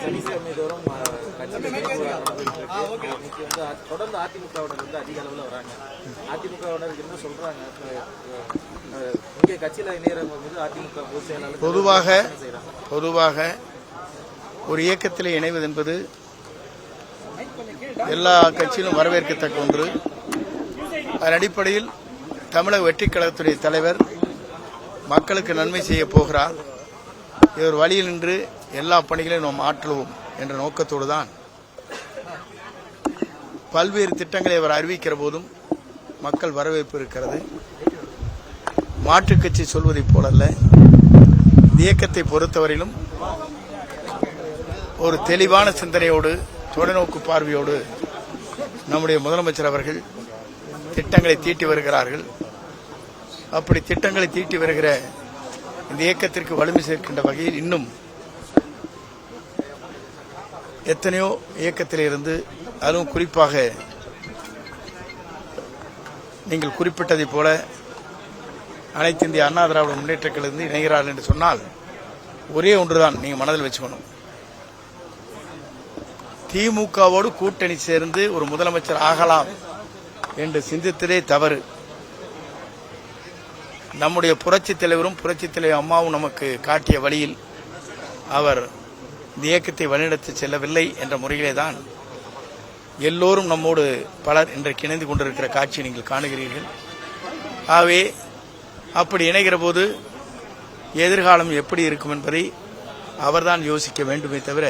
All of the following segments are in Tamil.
சனிக்கிழமைதோறும் தொடர்ந்து அதிமுகவினர் வந்து அதிக அளவில் வராங்க. அதிமுகவினர் என்ன சொல்றாங்க? இங்கே கட்சியில் இணையறவங்க மீது அதிமுக பொதுச் செயலாளர் பொதுவாக ஒரு இயக்கத்தில் இணைவது என்பது எல்லா கட்சியிலும் வரவேற்கத்தக்க ஒன்று. அதன் அடிப்படையில் தமிழக வெற்றிக் கழகத்துடைய தலைவர் மக்களுக்கு நன்மை செய்ய போகிறார். இது ஒரு வழியில் நின்று எல்லா பணிகளையும் நாம் ஆற்றுவோம் என்ற நோக்கத்தோடு தான் பல்வேறு திட்டங்களை அவர் அறிவிக்கிற போதும் மக்கள் வரவேற்பு இருக்கிறது. மாற்றுக் கட்சி சொல்வதைப் போலல்ல, இயக்கத்தை பொறுத்தவரையிலும் ஒரு தெளிவான சிந்தனையோடு தொலைநோக்கு பார்வையோடு நம்முடைய முதலமைச்சர் அவர்கள் திட்டங்களை தீட்டி வருகிறார்கள். அப்படி திட்டங்களை தீட்டி வருகிற இந்த இயக்கத்திற்கு வலிமை சேர்க்கின்ற வகையில் இன்னும் எத்தனையோ இயக்கத்தில் இருந்து, அதுவும் குறிப்பாக நீங்கள் குறிப்பிட்டதைப் போல அனைத்து இந்திய அண்ணா திராவிட முன்னேற்றக் கழகத்திலிருந்து இணைகிறார்கள் என்று சொன்னால் ஒரே ஒன்றுதான் நீங்க மனதில் வச்சுக்கணும். திமுகவோடு கூட்டணி சேர்ந்து ஒரு முதலமைச்சர் ஆகலாம் என்று சிந்தித்ததே தவறு. நம்முடைய புரட்சித் தலைவரும் புரட்சித் தலைவர் அம்மாவும் நமக்கு காட்டிய வழியில் அவர் இந்த இயக்கத்தை வழிநடத்தி செல்லவில்லை என்ற முறையிலே தான் எல்லோரும் நம்மோடு பலர் இன்றைக்கு இணைந்து கொண்டிருக்கிற காட்சியை நீங்கள் காணுகிறீர்கள். ஆகவே அப்படி இணைகிற போது எதிர்காலம் எப்படி இருக்கும் என்பதை அவர்தான் யோசிக்க வேண்டுமே தவிர,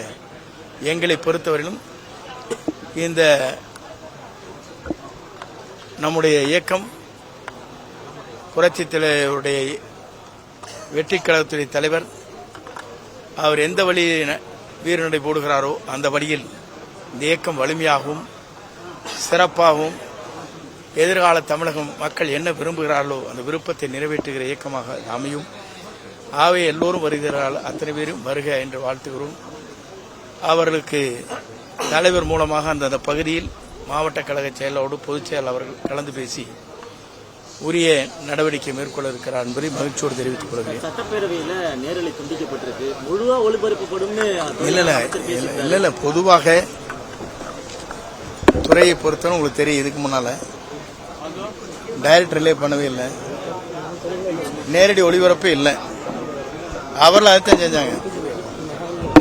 எங்களை பொறுத்தவரையிலும் இந்த நம்முடைய இயக்கம் புரட்சித் தலைவருடைய வெற்றிக் கழகத்துடைய தலைவர் அவர் எந்த வழியில் வீரநடை போடுகிறாரோ அந்த வழியில் இந்த இயக்கம் வலிமையாகவும் சிறப்பாகவும் எதிர்கால தமிழகம் மக்கள் என்ன விரும்புகிறார்களோ அந்த விருப்பத்தை நிறைவேற்றுகிற இயக்கமாக அமையும். ஆகவே எல்லோரும் வருகிறார்கள், அத்தனை பேரும் வருக என்று வாழ்த்துகிறோம். அவர்களுக்கு தலைவர் மூலமாக அந்த பகுதியில் மாவட்ட கழக செயலரோடு பொதுச் செயலாளர் அவர்கள் கலந்து பேசி உரிய நடவடிக்கை மேற்கொள்ள இருக்கிறார் என்பதை மகிழ்ச்சியோடு தெரிவித்துக் கொள்கிறேன். சட்டப்பேரவையில் நேரலை துண்டிக்கப்பட்டிருக்கு, முழுவா ஒளிபரப்பப்படும். இல்ல பொதுவாக துறையை பொறுத்தவரை உங்களுக்கு தெரியும், இதுக்கு முன்னால டைரக்ட் ரிலே பண்ணவே இல்லை, நேரடி ஒளிபரப்பே இல்லை. அவர்கள் அதைத்தான் செஞ்சாங்க.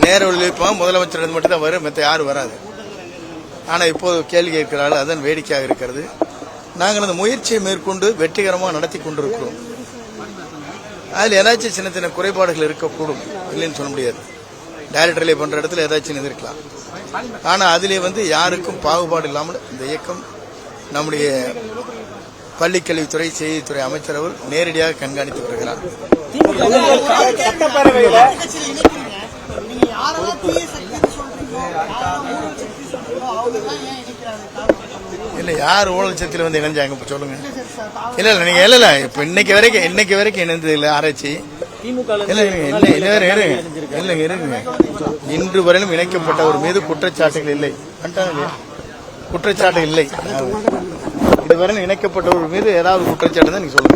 நேர ஒளிபரப்பாக முதலமைச்சர் மட்டும் தான் வரும், மற்ற யாரும் வராது. ஆனால் இப்போது கேள்வி கேட்கிறார்கள், அதன் வேடிக்கையாக இருக்கிறது. நாங்கள் அந்த முயற்சியை மேற்கொண்டு வெற்றிகரமாக நடத்தி கொண்டிருக்கிறோம். அதில் ஏதாச்சும் சின்ன சின்ன குறைபாடுகள் இருக்கக்கூடும், இல்லைன்னு சொல்ல முடியாது. டைரக்ட் ரிலே பண்ற இடத்துல ஏதாச்சும் இருக்கலாம். ஆனால் அதிலே யாருக்கும் பாகுபாடு இல்லாமல் இந்த இயக்கம் நம்முடைய பள்ளிக்கல்வித்துறை செய்தித்துறை அமைச்சர் அவர் நேரடியாக கண்காணித்து வருகிறார். இல்ல யார் ஊழல் சக்தியில் இணைஞ்சாங்க சொல்லுங்க. இல்ல நீங்க இல்ல இப்ப இன்னைக்கு வரைக்கும் இணைந்தது இல்ல ஆராய்ச்சி. இல்லைங்க இருக்குங்க. இன்று வரையிலும் இணைக்கப்பட்டவர் மீது குற்றச்சாட்டுகள் இல்லை. குற்றச்சாட்டு இல்லை. இதுவரையிலும் இணைக்கப்பட்டவர் மீது ஏதாவது குற்றச்சாட்டு தான் நீங்க சொல்லுங்க.